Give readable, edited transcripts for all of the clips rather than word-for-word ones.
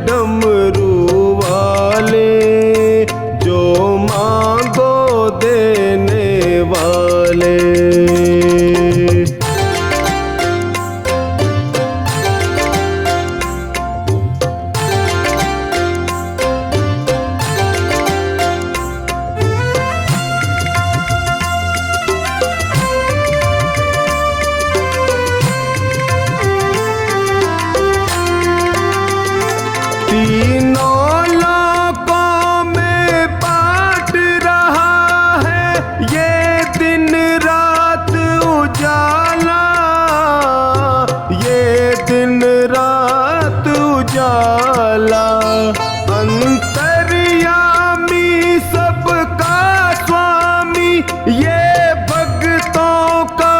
डमरू वाले, जो मांगो देने वाले। तीनों लोकों में बांट रहा है ये दिन रात उजाला, ये दिन रात उजाला। अंतर्यामी सबका स्वामी, ये भक्तों का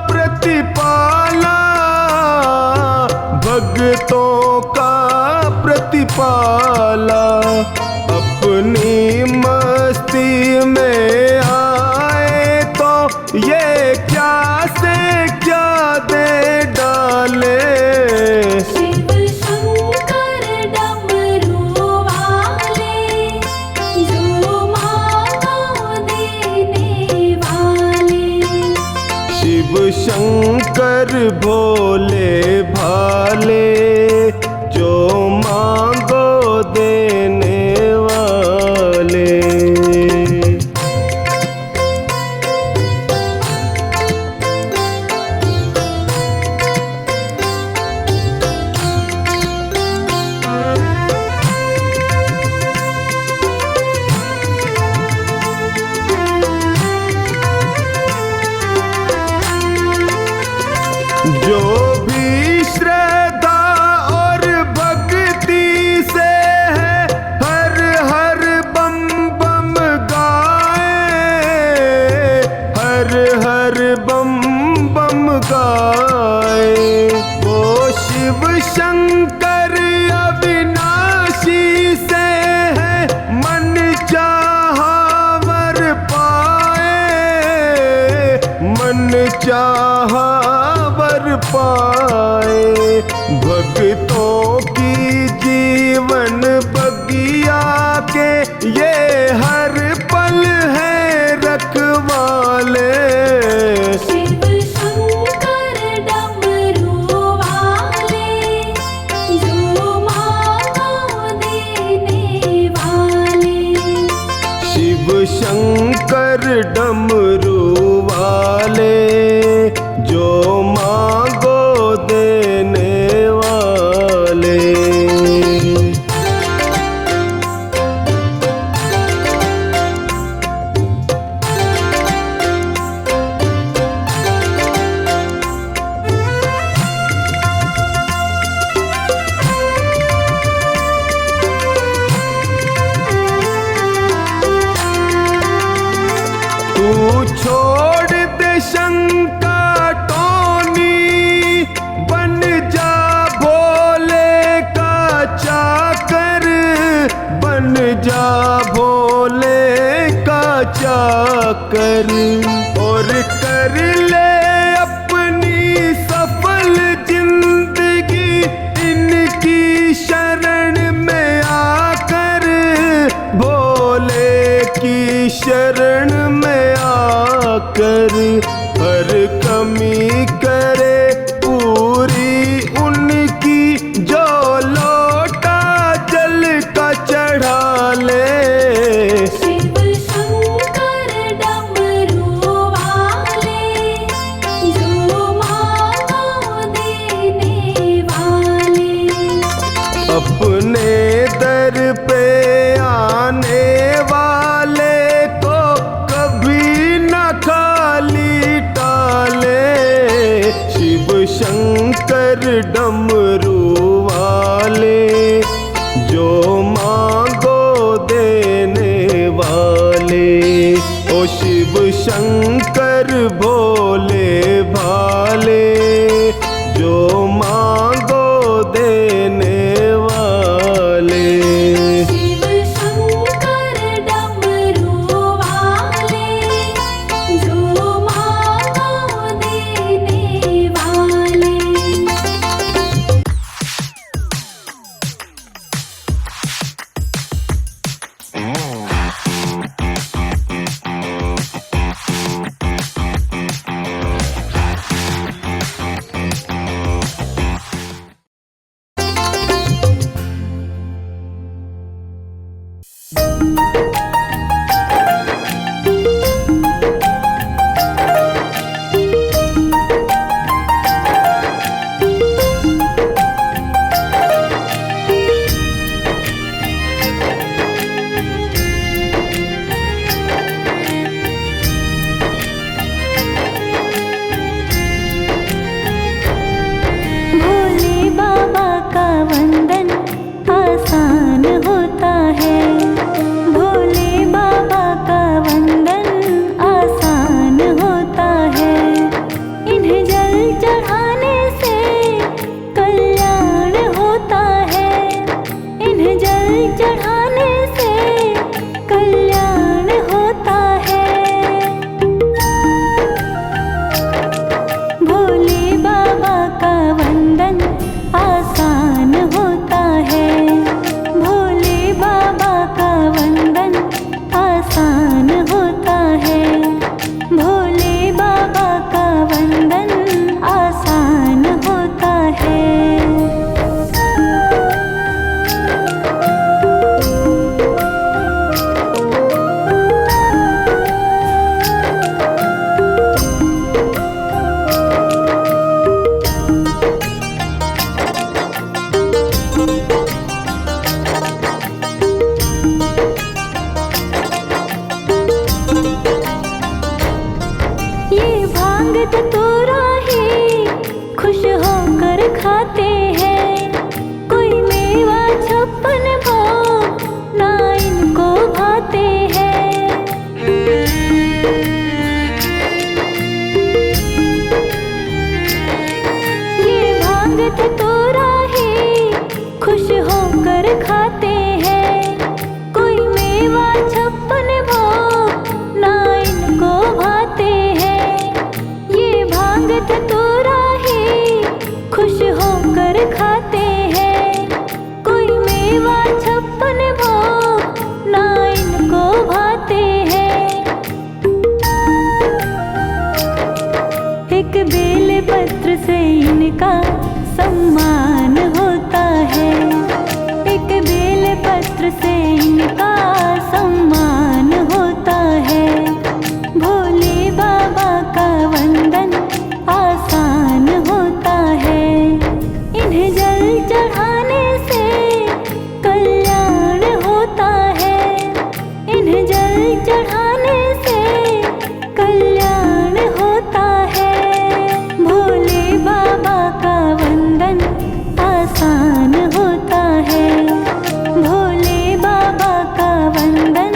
प्रतिपाला, भक्तों का प्रतिपाला। अपनी मस्ती में आए तो ये क्या से क्या दे डाले। शिव शंकर डमरू वाले, जो मांगो देने वाले। शिव शंकर भोले भाले, जो मांगो देने वाले। जो भी श्रद्धा और भक्ति से है, हर हर बम बम गाए, हर हर बम बम गाए। वो शिव शंकर अविनाशी से है, मन चाहा वर पाए, मन चाहा वर पाए। भक्तों की जीवन बगिया के ये हर पल है रखवाले। शिव शंकर डमरू वाले, जो मांगो देने वाले। शिव शंकर डमरू वाले, जो मांगो देने वाले। तू छोड़ दे शंका टोनी, बन जा भोले का चाकर, बन जा भोले का चाकर। और कर ले अपनी सफल जिंदगी इनकी शरण में आकर, भोले की शरण में आकर। हर कमी करे पूरी उनकी, जो लोटा जल का चढ़ा ले। शिव शंकर डमरू वाले, जो मांगो देने वाले। अपने दर पे आने वाले को कभी न खाली टाले। शिव शंकर डमरू वाले, जो मांगो देने वाले। ओ शिव शंकर भोले भाले, जो मांगो देने वाले। शिव शंकर डमरू वाले, जो मांगो देने वाले। वंदन आसान होता है। भोले बाबा का वंदन आसान होता है। इन्हें जल चढ़ाने से कल्याण होता है। इन्हें जल चढ़ाने से कल्याण होता है। भोले बाबा का वंदन आसान होता है। भोले बाबा का वंदन आसान होता है। भोले बाबा का वंदन आसान होता है। ये भांग धतूरा ही खुश होकर खाते हैं। कोई मेवा छप्पन भोग ना इनको भाते हैं। ये भांग धतूरा ही खुश होकर खाते हैं। कोई मेवा छप्पन भोग ना इनको भाते हैं। ये भांग धतूरा ही खुश होकर खाते हैं। कोई मेवा छप्पन भोग ना इनको भाते हैं। एक बेल पत्र से इनका सम्मान होता है। एक बेल पत्र से इनका सम्मान होता है। भोले बाबा का वंदन आसान होता है। इन्हें जल चढ़ाने से कल्याण होता है। इन्हें जल चढ़ाने से कल्याण होता है। भोले बाबा का वंदन आसान होता है। भोले बाबा का वंदन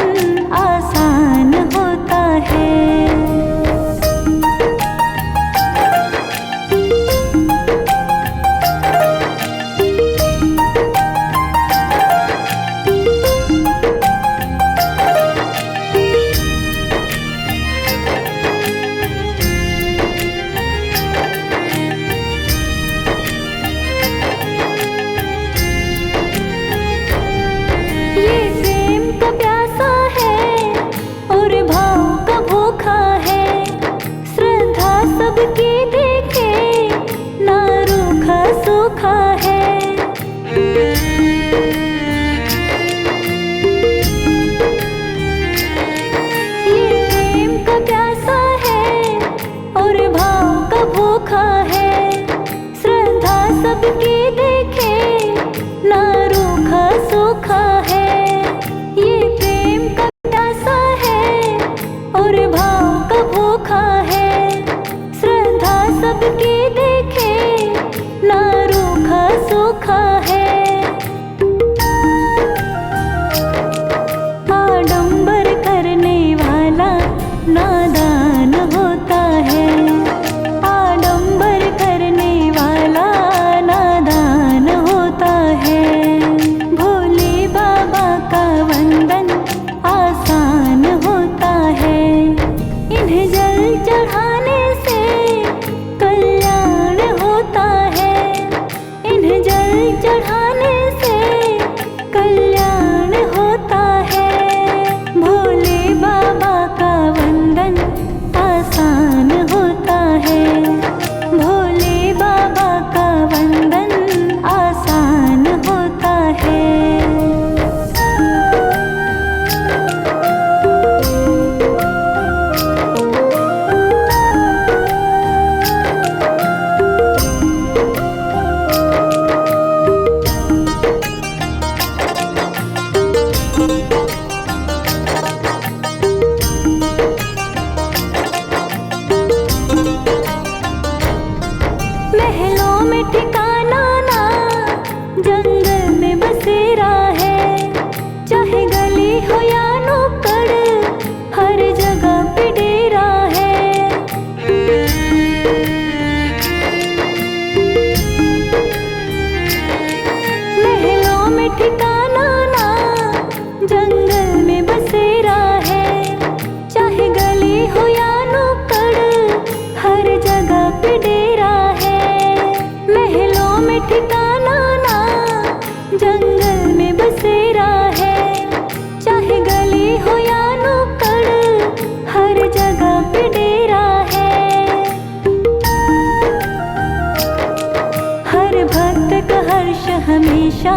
हमेशा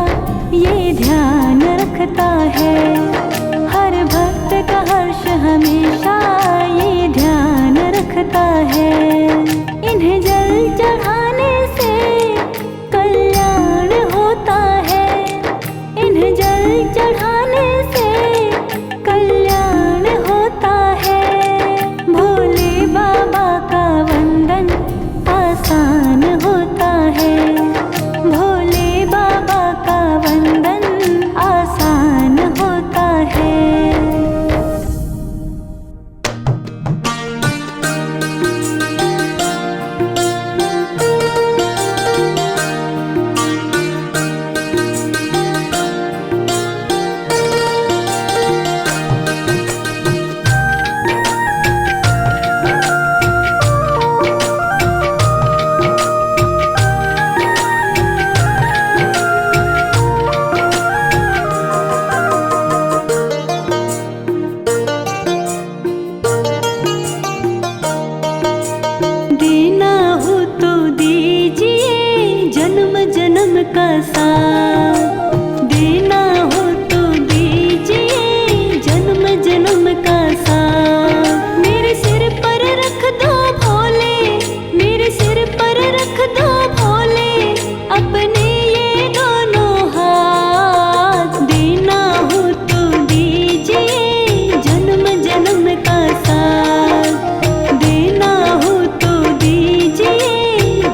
ये ध्यान रखता है। हर भक्त का हर्ष हमेशा ये ध्यान रखता है। इन्हें जल चढ़ाने से कल्याण होता है। इन्हें जल चढ़ाने से कल्याण होता है। भोले बाबा का वंदन आसान होता है। भोले बाबा का वंदन आसान होता है। देना हो तो दीजिए जन्म जन्म का साथ। देना हो तो दीजिए जन्म जन्म का साथ। मेरे सिर पर रख दो भोले, मेरे सिर पर रख दो भोले अपने ये दोनों हाथ। देना हो तो दीजिए जन्म जन्म का साथ। देना हो तो दीजिए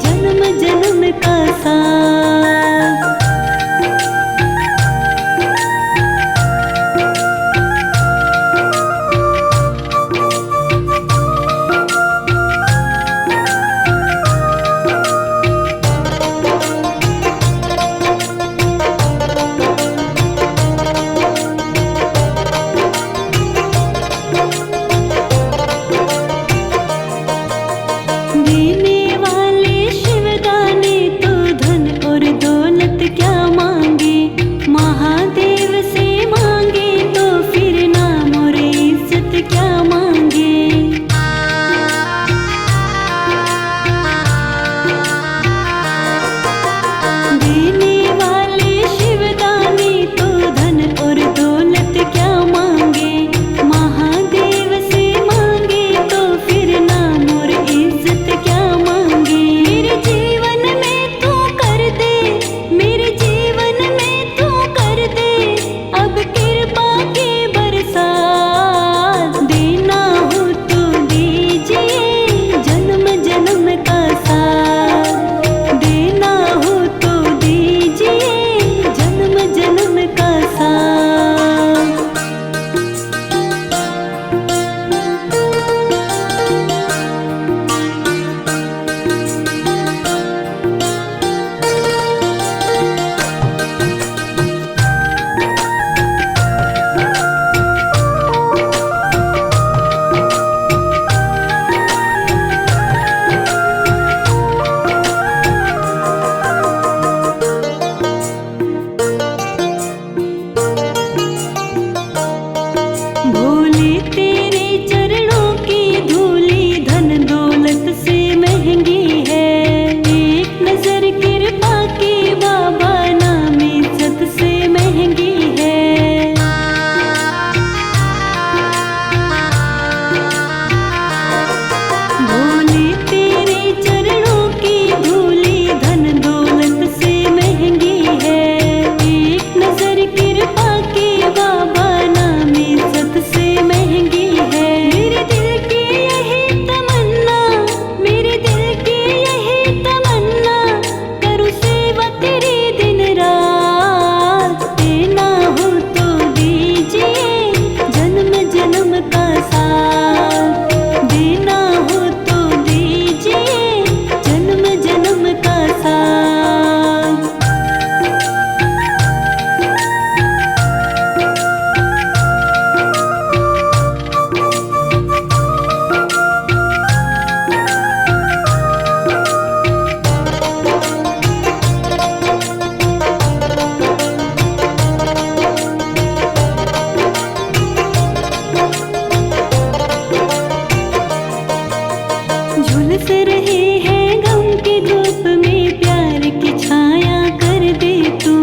जन्म जन्म का साथ। देने वाले शिवदाने तो धन और दौलत क्या मांगे। महादेव से मांगे तो फिर नाम और इज्जत क्या मांगे। देने वाले शिवदाने तो धन और दौलत क्या मांगे। महादेव से मांगे तो फिर नाम और इज्जत क्या मांगे। मेरे जीवन में तू कर दे, मेरे जीवन में तू कर दे अब कृपा की बरसात। देना हो तो दीजिए जन्म जन्म का साथ। देना हो तो दीजिए जन्म जन्म का साथ। भोले तेरे चरणों की धूली धन दौलत से महंगी है। एक नजर कृपा की बाबा नाम इज्जत से महंगी है। भोले तेरे चरणों की धूली धन दौलत से महंगी है। एक नजर कृपा की बाबा नाम इज्जत से महंगी है। मेरे दिल की यही तमन्ना, मेरे दिल की यही तमन्ना करूँ सेवा तेरी दिन रात। देना हो तो दीजिए जन्म जन्म का साथ। देना हो तो दीजिए जन्म जन्म का साथ। झुलस रहे हैं गम की धूप में प्यार की छाया कर दे तू।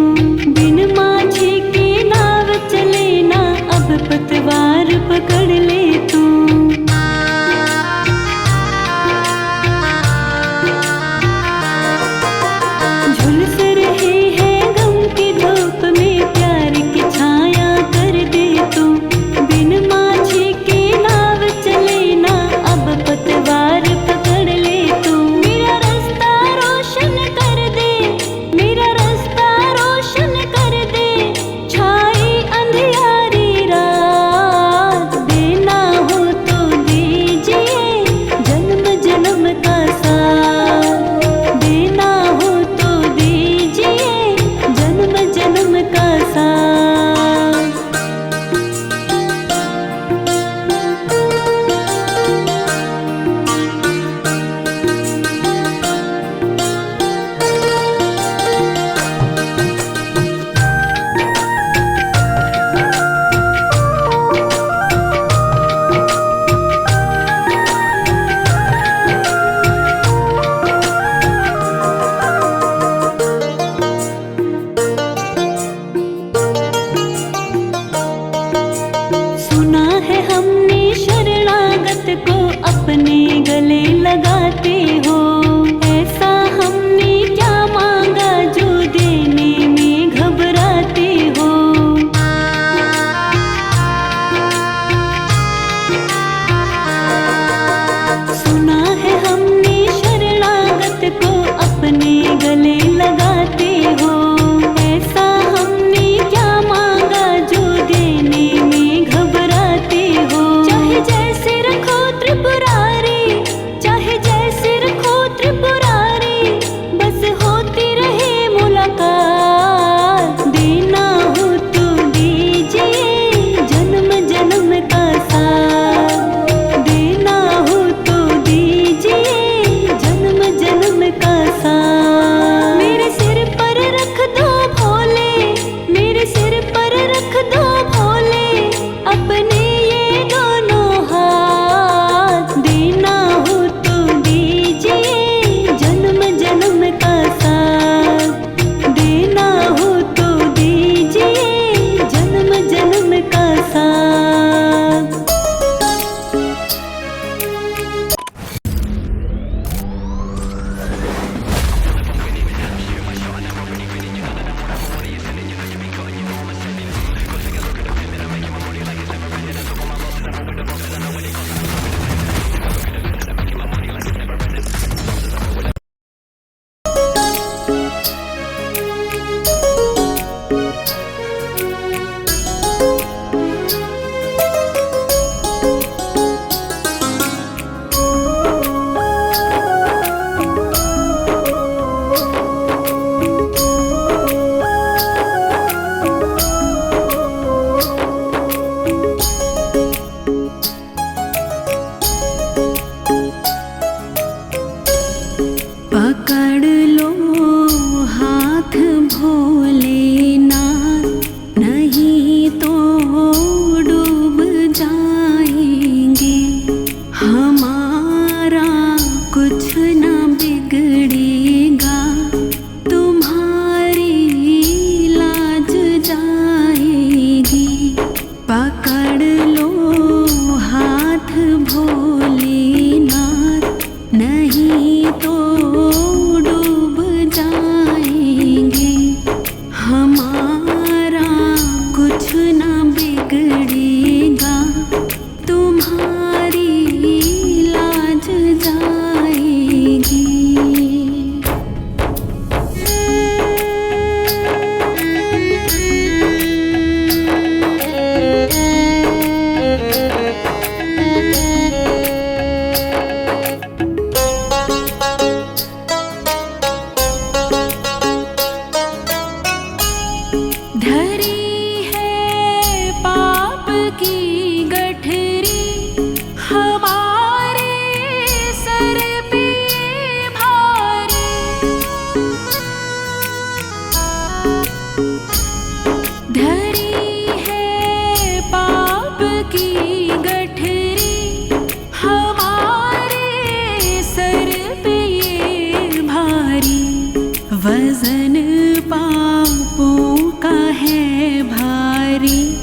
वजन पापों का है भारी,